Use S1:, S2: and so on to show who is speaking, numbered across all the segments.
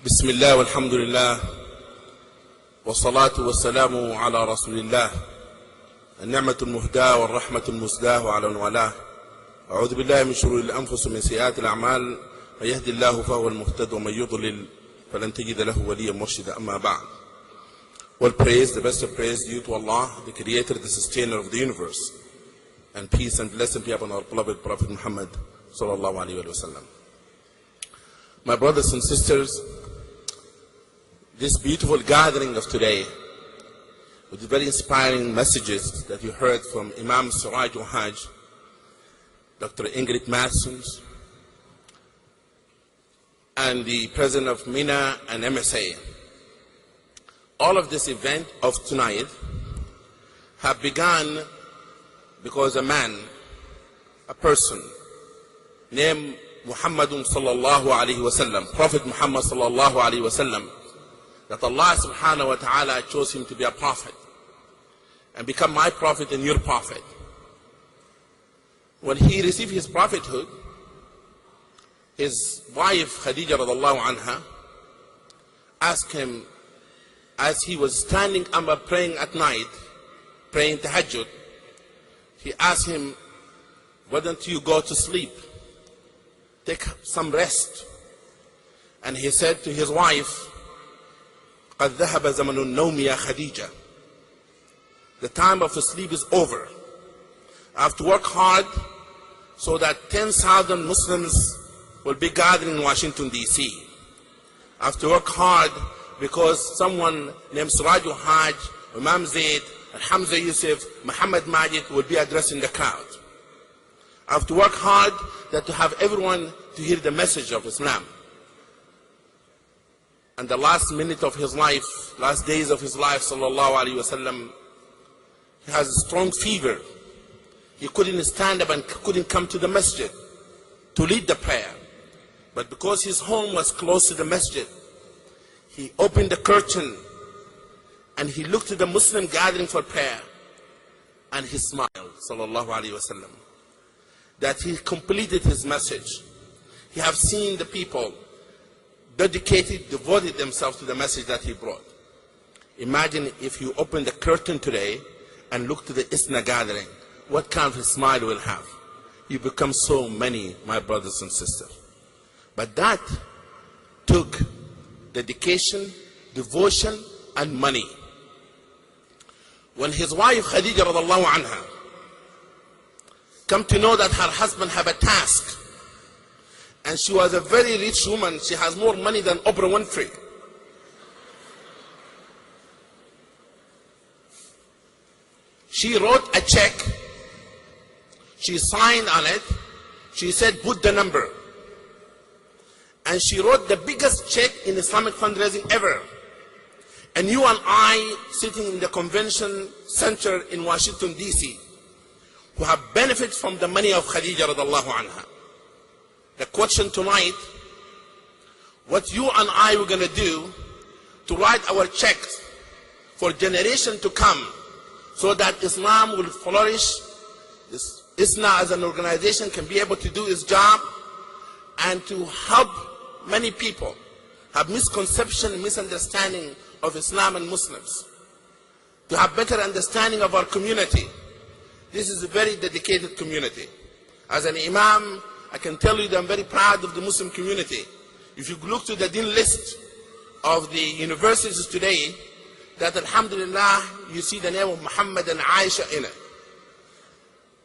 S1: بسم الله والحمد لله والصلاة والسلام على رسول الله النعمة المهداة والرحمة المسداة وعلى من والاه. أعوذ بالله من شرور الأنفس ومن سيئات الأعمال، من يهدي الله فهو المهتد ومن يضلل فلن تجد له وليا مرشدا. أما بعد. Well, praise, the best of praise due to Allah, the creator, the sustainer of the universe, and peace and blessing be upon our beloved Prophet Muhammad sallallahu alaihi wasallam. My brothers and sisters, this beautiful gathering of today, with the very inspiring messages that you heard from Imam Siraj Hajj, Dr. Ingrid Matsons, and the president of MENA and MSA. All of this event of tonight have begun because a man, a person named Muhammadun sallallahu alaihi wasallam, Prophet Muhammad sallallahu alaihi wasallam, that Allah subhanahu wa ta'ala chose him to be a prophet and become my prophet and your prophet. When he received his prophethood, his wife Khadija radallahu anha asked him, as he was standing up praying at night, praying tahajjud, he asked him, why don't you go to sleep? Take some rest. And he said to his wife, قَدْ ذَهَبَ زَمَنُ النَّوْمِ يَا خَدِيجَةَ. The time of sleep is over. I have to work hard so that 10,000 Muslims will be gathering in Washington, D.C. I have to work hard because someone named Siraj Hajj, Imam Zaid, Hamza Yusuf, Muhammad Majid will be addressing the crowd. I have to work hard to have everyone to hear the message of Islam. And the last minute of his life, last days of his life, sallallahu alaihi wasallam, he has a strong fever. He couldn't stand up and couldn't come to the masjid to lead the prayer. But because his home was close to the masjid, he opened the curtain and he looked at the Muslim gathering for prayer, and he smiled, sallallahu alaihi wasallam, that he completed his message. He have seen the people dedicated, devoted themselves to the message that he brought. Imagine if you open the curtain today and look to the ISNA gathering, what kind of a smile you will have. You become so many, my brothers and sisters. But that took dedication, devotion, and money. When his wife Khadija radallahu anha come to know that her husband have a task, and she was a very rich woman, she has more money than Oprah Winfrey. She wrote a check, she signed on it, she said put the number. And she wrote the biggest check in Islamic fundraising ever. And you and I, sitting in the convention center in Washington, D.C., who have benefited from the money of Khadija radallahu anha. The question tonight, what you and I were going to do to write our checks for generation to come so that Islam will flourish, ISNA as an organization can be able to do its job, and to help many people have misconception and misunderstanding of Islam and Muslims, to have better understanding of our community. This is a very dedicated community. As an imam, I can tell you that I'm very proud of the Muslim community. If you look to the dean list of the universities today, that alhamdulillah, you see the name of Muhammad and Aisha in it.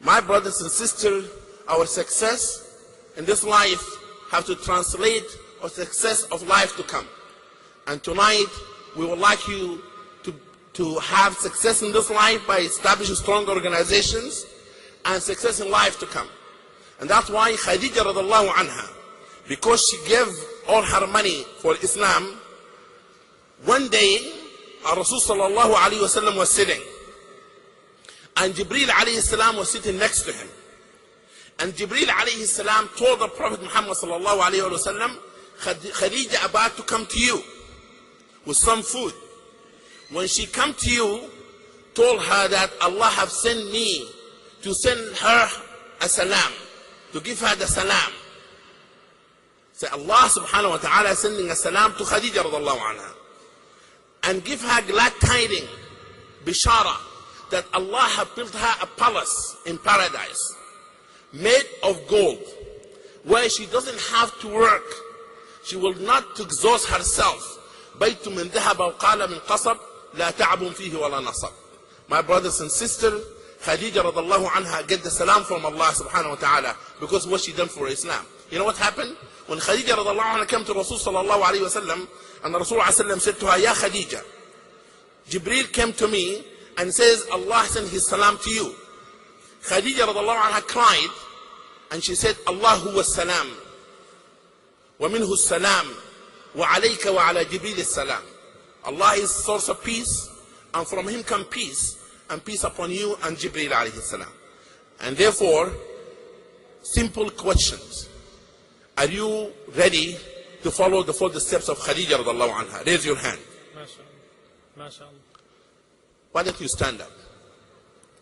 S1: My brothers and sisters, our success in this life have to translate our success of life to come. And tonight, we would like you to have success in this life by establishing strong organizations and success in life to come. And that's why Khadija radallahu anha, because she gave all her money for Islam, one day our Rasul sallallahu alayhi wa sallam was sitting, and Jibreel alayhi salam was sitting next to him. And Jibreel alayhi salam told the Prophet Muhammad sallallahu alayhi wa sallam, Khadija about to come to you with some food. When she come to you, told her that Allah have sent me to send her a salam, to give her the salam. Say Allah subhanahu wa ta'ala sending a salam to Khadija radiallahu anha. And give her glad tidings, bishara, that Allah have built her a palace in paradise made of gold, where she doesn't have to work. She will not exhaust herself. بيت من ذهب وقال من قصب لا تعب فيه ولا نصب. My brothers and sisters, Khadija radiallahu anha get the salam from Allah subhanahu wa ta'ala because what she done for Islam. You know what happened? When Khadija radiallahu anha came to Rasul sallallahu alayhi wa sallam, and Rasul sallam said to her, Ya Khadija, Jibreel came to me and says, Allah sent his salam to you. Khadija radiallahu anha cried, and she said, Allah huwa salam, wa minhu salam, wa alayka wa ala Jibreel salam. Allah is source of peace, and from him come peace, and peace upon you and Jibreel alayhi salam. And therefore, simple questions. Are you ready to follow the footsteps of Khadija radiallahu anha? Raise your hand.
S2: MashaAllah.
S1: Why don't you stand up?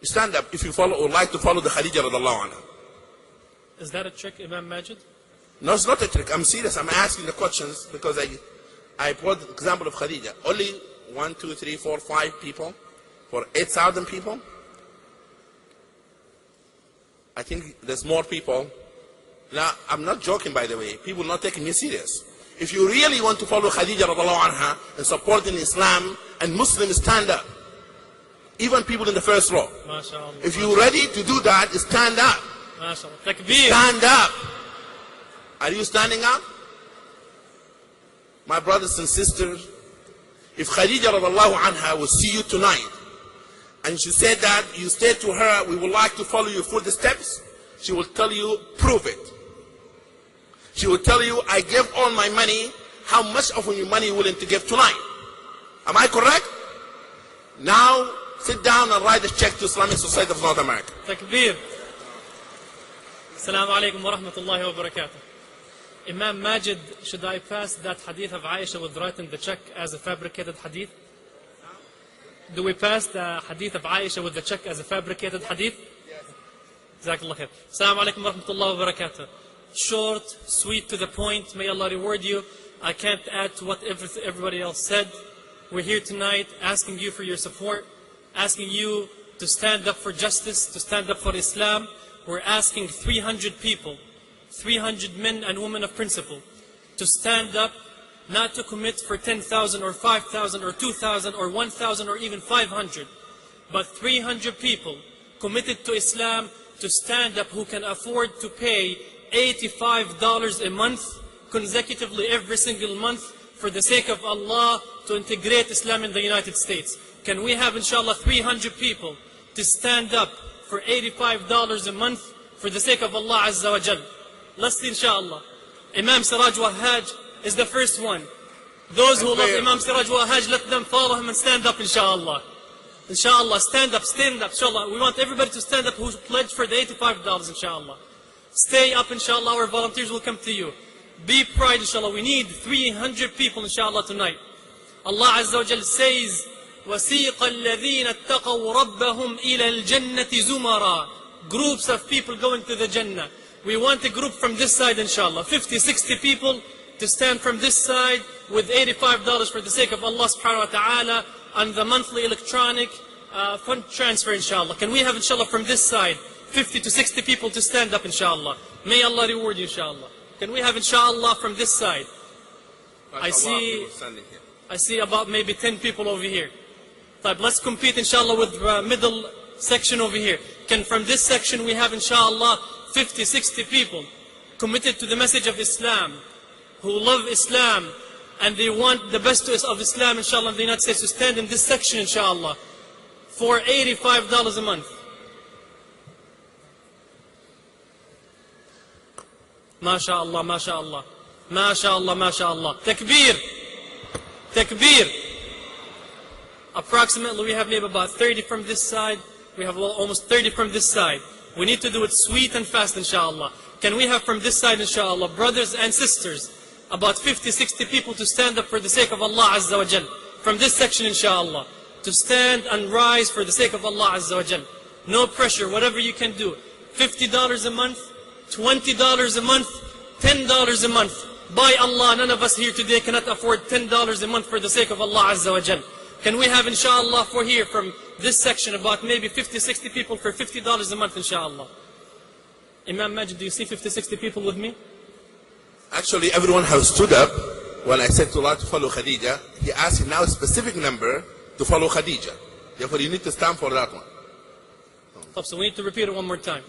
S1: You stand up if you follow or like to follow the Khadija radiallahu anha.
S2: Is that a trick, Imam Majid?
S1: No, it's not a trick. I'm serious. I'm asking the questions because I brought the example of Khadija. Only 1, 2, 3, 4, 5 people for 8,000 people. I think there's more people. Now, I'm not joking, by the way. People are not taking me serious. If you really want to follow Khadija radiallahu anha and supporting Islam and Muslims, stand up. Even people in the first row.
S2: MashaAllah.
S1: If you're ready to do that, stand up.
S2: MashaAllah. Takbir.
S1: Stand up. Are you standing up? My brothers and sisters, if Khadija radiallahu anha will see you tonight, and she said that you said to her, we would like to follow your footsteps, she will tell you, prove it. She will tell you, I gave all my money. How much of your money are you willing to give tonight? Am I correct? Now, sit down and write a check to Islamic Society of North America.
S2: Takbir. Assalamu alaikum wa rahmatullahi wa barakatuh. Imam Majid, should I pass that hadith of Aisha with writing the check as a fabricated hadith? Do we pass the hadith of Aisha with the check as a fabricated hadith?
S1: Yes.
S2: Jazakallah khair. Assalamu alaikum wa rahmatullahi wa barakatuh. Short, sweet, to the point. May Allah reward you. I can't add to what everybody else said. We're here tonight asking you for your support, asking you to stand up for justice, to stand up for Islam. We're asking 300 people, 300 men and women of principle, to stand up, not to commit for 10,000 or 5,000 or 2,000 or 1,000 or even 500, but 300 people committed to Islam to stand up who can afford to pay $85 a month consecutively every single month for the sake of Allah to integrate Islam in the United States. Can we have inshallah 300 people to stand up for $85 a month for the sake of Allah Azza wa Jal? Let's see inshallah. Imam Siraj Wahhaj is the first one. Those who love Imam Siraj Wahhaj, let them follow him and stand up inshallah. Inshallah, stand up, inshallah. We want everybody to stand up who pledged for the $85 inshallah. Stay up inshallah, our volunteers will come to you. Be proud inshallah. We need 300 people inshallah tonight. Allah Azza wa Jal says, وَسِيقَ الَّذِينَ اتَّقَوْا رَبَّهُمْ إِلَى الْجَنَّةِ زُمَرًا. Groups of people going to the Jannah. We want a group from this side inshallah. 50, 60 people to stand from this side with $85 for the sake of Allah subhanahu wa ta'ala on the monthly electronic fund transfer inshallah. Can we have inshallah from this side 50 to 60 people to stand up inshallah. May Allah reward you inshallah. Can we have inshallah from this side? I see about maybe 10 people over here. Let's compete inshallah with middle section over here. Can from this section we have inshallah 50, 60 people committed to the message of Islam, who love Islam and they want the best of Islam inshallah in the United States, to stand in this section inshallah for $85 a month. MashaAllah, MashaAllah, MashaAllah, MashaAllah. Takbir, Takbir. Approximately we have maybe about 30 from this side. We have almost 30 from this side. We need to do it sweet and fast inshallah. Can we have from this side inshallah, brothers and sisters, about 50, 60 people to stand up for the sake of Allah Azza wa Jal. From this section inshallah, to stand and rise for the sake of Allah Azza wa Jal. No pressure, whatever you can do. $50 a month, $20 a month, $10 a month. By Allah, none of us here today cannot afford $10 a month for the sake of Allah Azza wa Jal. Can we have, inshallah, for here from this section about maybe 50, 60 people for $50 a month, inshallah? Imam Majid, do you see 50, 60 people with me?
S1: Actually, everyone has stood up when I said to Allah to follow Khadija. He asked now a specific number to follow Khadija. Therefore, you need to stand for that one.
S2: So we need to repeat it one more time.